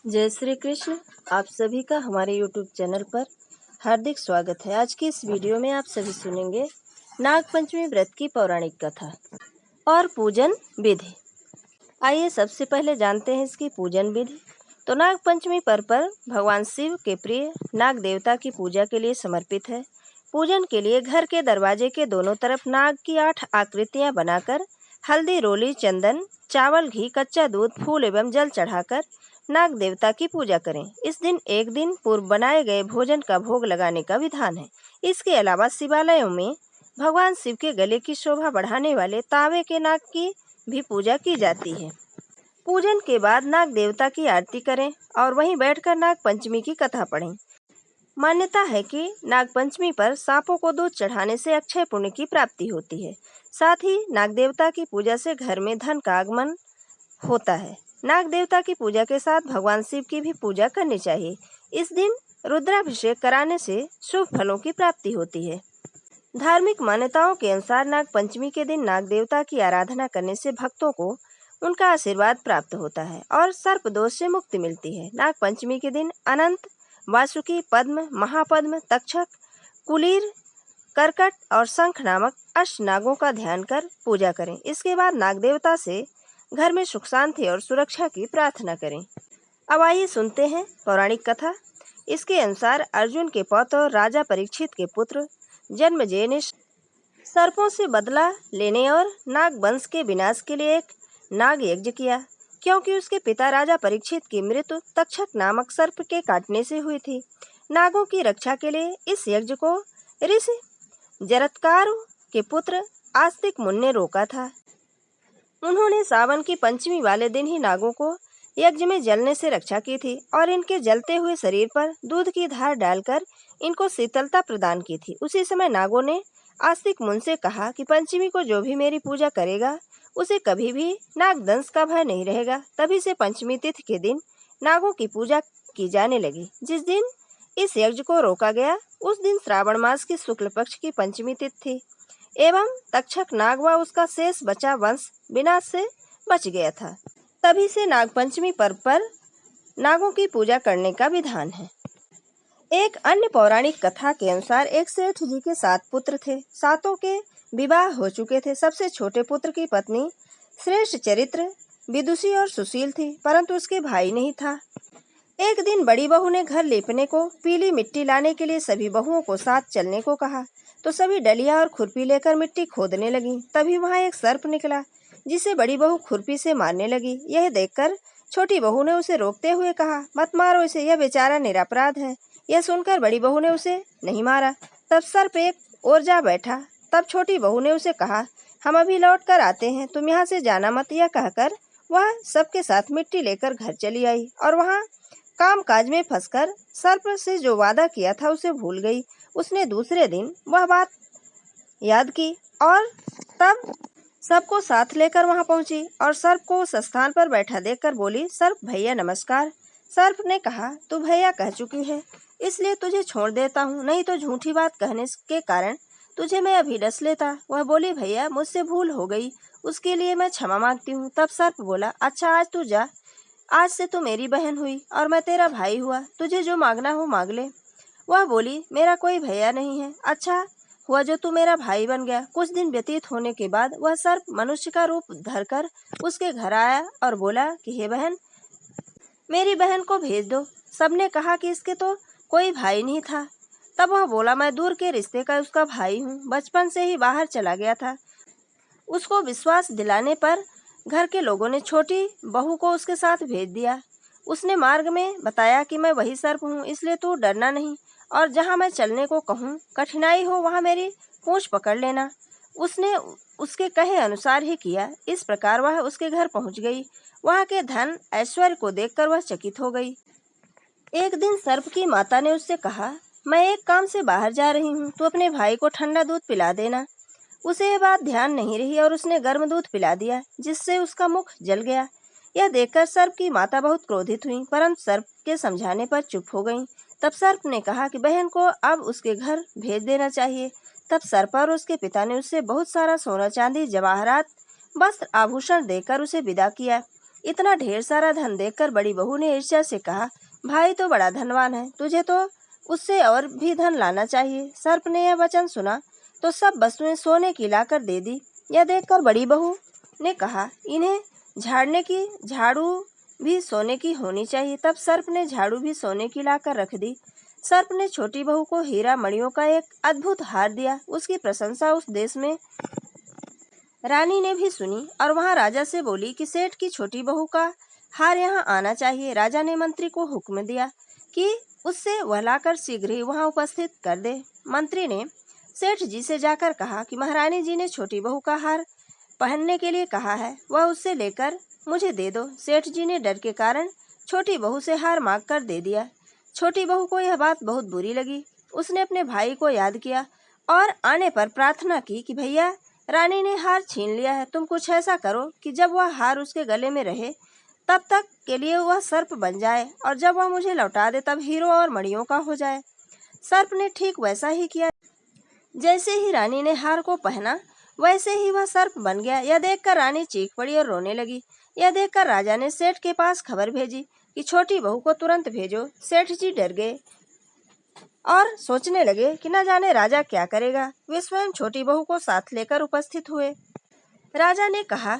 जय श्री कृष्ण। आप सभी का हमारे YouTube चैनल पर हार्दिक स्वागत है। आज की इस वीडियो में आप सभी सुनेंगे नागपंचमी व्रत की पौराणिक कथा और पूजन विधि। आइए सबसे पहले जानते हैं इसकी पूजन विधि। तो नागपंचमी पर्व पर भगवान शिव के प्रिय नाग देवता की पूजा के लिए समर्पित है। पूजन के लिए घर के दरवाजे के दोनों तरफ नाग की 8 आकृतियां बनाकर हल्दी, रोली, चंदन, चावल, घी, कच्चा दूध, फूल एवं जल चढ़ाकर नाग देवता की पूजा करें। इस दिन एक दिन पूर्व बनाए गए भोजन का भोग लगाने का विधान है। इसके अलावा शिवालयों में भगवान शिव के गले की शोभा बढ़ाने वाले तांबे के नाग की भी पूजा की जाती है। पूजन के बाद नाग देवता की आरती करें और वहीं बैठकर नाग पंचमी की कथा पढ़ें। मान्यता है कि नाग पंचमी पर सांपों को दूध चढ़ाने से अक्षय पुण्य की प्राप्ति होती है। साथ ही नाग देवता की पूजा से घर में धन का आगमन होता है। नाग देवता की पूजा के साथ भगवान शिव की भी पूजा करनी चाहिए। इस दिन रुद्राभिषेक कराने से शुभ फलों की प्राप्ति होती है। धार्मिक मान्यताओं के अनुसार नाग पंचमी के दिन नाग देवता की आराधना करने से भक्तों को उनका आशीर्वाद प्राप्त होता है और सर्प दोष से मुक्ति मिलती है। नाग पंचमी के दिन अनंत, वासुकी, पद्म, महापद्म, तक्षक, कुलीर, करकट और शंख नामक अष्ट नागों का ध्यान कर पूजा करें। इसके बाद नाग देवता से घर में सुख शांति और सुरक्षा की प्रार्थना करें। अब आइए सुनते हैं पौराणिक कथा। इसके अनुसार अर्जुन के पौत्र और राजा परीक्षित के पुत्र जन्मेजय ने सर्पों से बदला लेने और नाग वंश के विनाश के लिए एक नाग यज्ञ किया, क्योंकि उसके पिता राजा परीक्षित की मृत्यु तक्षक नामक सर्प के काटने से हुई थी। नागों की रक्षा के लिए इस यज्ञ को ऋषि जरत्कारु के पुत्र आस्तिक मुनि ने रोका था। उन्होंने सावन की पंचमी वाले दिन ही नागों को यज्ञ में जलने से रक्षा की थी और इनके जलते हुए शरीर पर दूध की धार डालकर इनको शीतलता प्रदान की थी। उसी समय नागों ने आस्तिक मुनि से कहा कि पंचमी को जो भी मेरी पूजा करेगा उसे कभी भी नागदंश का भय नहीं रहेगा। तभी से पंचमी तिथि के दिन नागों की पूजा की जाने लगी। जिस दिन इस यज्ञ को रोका गया उस दिन श्रावण मास की शुक्ल पक्ष की पंचमी तिथि थी एवं तक्षक नाग व उसका शेष बचा वंश विनाश से बच गया था। तभी से नाग पंचमी पर्व पर नागों की पूजा करने का विधान है। एक अन्य पौराणिक कथा के अनुसार एक सेठ जी के 7 पुत्र थे। 7 के विवाह हो चुके थे। सबसे छोटे पुत्र की पत्नी श्रेष्ठ चरित्र, विदुषी और सुशील थी, परंतु उसके भाई नहीं था। एक दिन बड़ी बहू ने घर लेपने को पीली मिट्टी लाने के लिए सभी बहुओं को साथ चलने को कहा, तो सभी डलिया और खुरपी लेकर मिट्टी खोदने लगी। तभी वहां एक सर्प निकला, जिसे बड़ी बहू खुरपी से मारने लगी। यह देखकर छोटी बहू ने उसे रोकते हुए कहा, मत मारो इसे, यह बेचारा निरपराध है। यह सुनकर बड़ी बहू ने उसे नहीं मारा। तब सर्प एक ओर जा बैठा। तब छोटी बहू ने उसे कहा, हम अभी लौट कर आते हैं, तुम यहाँ से जाना मत। यह कहकर वह सबके साथ मिट्टी लेकर घर चली आई और वहाँ काम काज में फंसकर सर्प से जो वादा किया था उसे भूल गई। उसने दूसरे दिन वह बात याद की और तब सबको साथ लेकर वहां पहुंची और सर्प को उस स्थान पर बैठा देखकर बोली, सर्प भैया नमस्कार। सर्प ने कहा, तू भैया कह चुकी है, इसलिए तुझे छोड़ देता हूँ, नहीं तो झूठी बात कहने के कारण तुझे मैं अभी डस लेता। वह बोली, भैया मुझसे भूल हो गई, उसके लिए मैं क्षमा मांगती हूँ। तब सर्प बोला, अच्छा आज तू जा, आज से तू मेरी बहन हुई और मैं तेरा भाई हुआ, तुझे जो मांगना हो मांग ले। वह बोली, मेरा कोई भैया नहीं है, अच्छा हुआ जो तू मेरा भाई बन गया। कुछ दिन व्यतीत होने के बाद वह सर्प मनुष्य का रूप धरकर उसके घर आया और बोला कि हे बहन, मेरी बहन को भेज दो। सबने कहा कि इसके तो कोई भाई नहीं था। तब वह बोला, मैं दूर के रिश्ते का उसका भाई हूँ, बचपन से ही बाहर चला गया था। उसको विश्वास दिलाने पर घर के लोगों ने छोटी बहू को उसके साथ भेज दिया। उसने मार्ग में बताया कि मैं वही सर्प हूँ, इसलिए तू डरना नहीं और जहाँ मैं चलने को कहूँ कठिनाई हो वहाँ मेरी पूंछ पकड़ लेना। उसने उसके कहे अनुसार ही किया। इस प्रकार वह उसके घर पहुँच गई। वहाँ के धन ऐश्वर्य को देखकर वह चकित हो गई। एक दिन सर्प की माता ने उससे कहा, मैं एक काम से बाहर जा रही हूँ, तू अपने भाई को ठंडा दूध पिला देना। उसे यह बात ध्यान नहीं रही और उसने गर्म दूध पिला दिया, जिससे उसका मुख जल गया। यह देखकर सर्प की माता बहुत क्रोधित हुई, परंतु सर्प के समझाने पर चुप हो गईं। तब सर्प ने कहा कि बहन को अब उसके घर भेज देना चाहिए। तब सर्प और उसके पिता ने उससे बहुत सारा सोना चांदी, जवाहरात, वस्त्र, आभूषण देकर उसे विदा किया। इतना ढेर सारा धन देखकर बड़ी बहू ने ईर्ष्या से कहा, भाई तो बड़ा धनवान है, तुझे तो उससे और भी धन लाना चाहिए। सर्प ने यह वचन सुना तो सब वस्तुएं सोने की लाकर दे दी। यह देखकर बड़ी बहू ने कहा, इन्हें झाड़ने की झाड़ू भी सोने की होनी चाहिए। तब सर्प ने झाड़ू भी सोने की लाकर रख दी। सर्प ने छोटी बहू को हीरा मणियों का एक अद्भुत हार दिया। उसकी प्रशंसा उस देश में रानी ने भी सुनी और वहां राजा से बोली कि सेठ की छोटी बहू का हार यहाँ आना चाहिए। राजा ने मंत्री को हुक्म दिया कि उससे वह लाकर शीघ्र ही वहां उपस्थित कर दे। मंत्री ने सेठ जी से जाकर कहा कि महारानी जी ने छोटी बहू का हार पहनने के लिए कहा है, वह उससे लेकर मुझे दे दो। सेठ जी ने डर के कारण छोटी बहू से हार मांग कर दे दिया। छोटी बहू को यह बात बहुत बुरी लगी। उसने अपने भाई को याद किया और आने पर प्रार्थना की कि भैया, रानी ने हार छीन लिया है, तुम कुछ ऐसा करो कि जब वह हार उसके गले में रहे तब तक के लिए वह सर्प बन जाए और जब वह मुझे लौटा दे तब हीरो और मणियों का हो जाए। सर्प ने ठीक वैसा ही किया। जैसे ही रानी ने हार को पहना वैसे ही वह सर्प बन गया। यह देखकर रानी चीख पड़ी और रोने लगी। यह देखकर राजा ने सेठ के पास खबर भेजी कि छोटी बहू को तुरंत भेजो। सेठ जी डर गए और सोचने लगे कि न जाने राजा क्या करेगा। वे स्वयं छोटी बहू को साथ लेकर उपस्थित हुए। राजा ने कहा,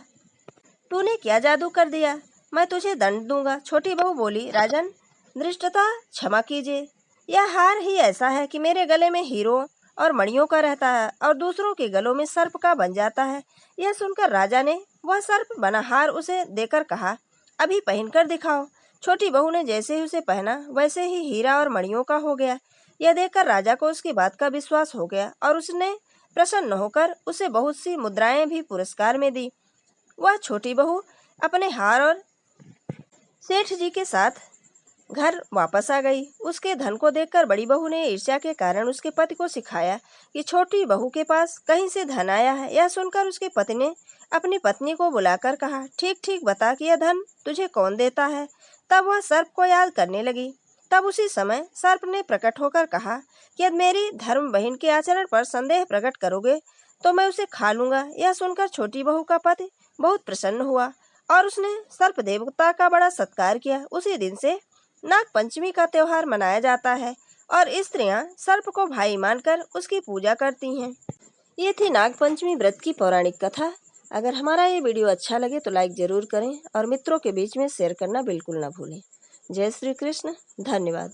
तूने क्या जादू कर दिया, मैं तुझे दंड दूंगा। छोटी बहू बोली, राजन, धृष्टता क्षमा कीजिए, यह हार ही ऐसा है कि मेरे गले में हीरो और मणियों का रहता है और दूसरों के गलों में सर्प का बन जाता है। यह सुनकर राजा ने वह सर्प बना हार उसे देकर कहा, अभी पहनकर दिखाओ। छोटी बहू ने जैसे ही उसे पहना वैसे ही हीरा और मणियों का हो गया। यह देखकर राजा को उसकी बात का विश्वास हो गया और उसने प्रसन्न होकर उसे बहुत सी मुद्राएं भी पुरस्कार में दी। वह छोटी बहू अपने हार और सेठ जी के साथ घर वापस आ गई। उसके धन को देखकर बड़ी बहू ने ईर्ष्या के कारण उसके पति को सिखाया कि छोटी बहू के पास कहीं से धन आया है। यह सुनकर उसके पति ने अपनी पत्नी को बुलाकर कहा, ठीक ठीक बता कि यह धन तुझे कौन देता है। तब वह सर्प को याद करने लगी। तब उसी समय सर्प ने प्रकट होकर कहा कि यदि मेरी धर्म बहन के आचरण पर संदेह प्रकट करोगे तो मैं उसे खा लूंगा। यह सुनकर छोटी बहू का पति बहुत प्रसन्न हुआ और उसने सर्प देवता का बड़ा सत्कार किया। उसी दिन से नाग पंचमी का त्योहार मनाया जाता है और स्त्रियां सर्प को भाई मानकर उसकी पूजा करती हैं। ये थी नाग पंचमी व्रत की पौराणिक कथा। अगर हमारा ये वीडियो अच्छा लगे तो लाइक जरूर करें और मित्रों के बीच में शेयर करना बिल्कुल ना भूलें। जय श्री कृष्ण। धन्यवाद।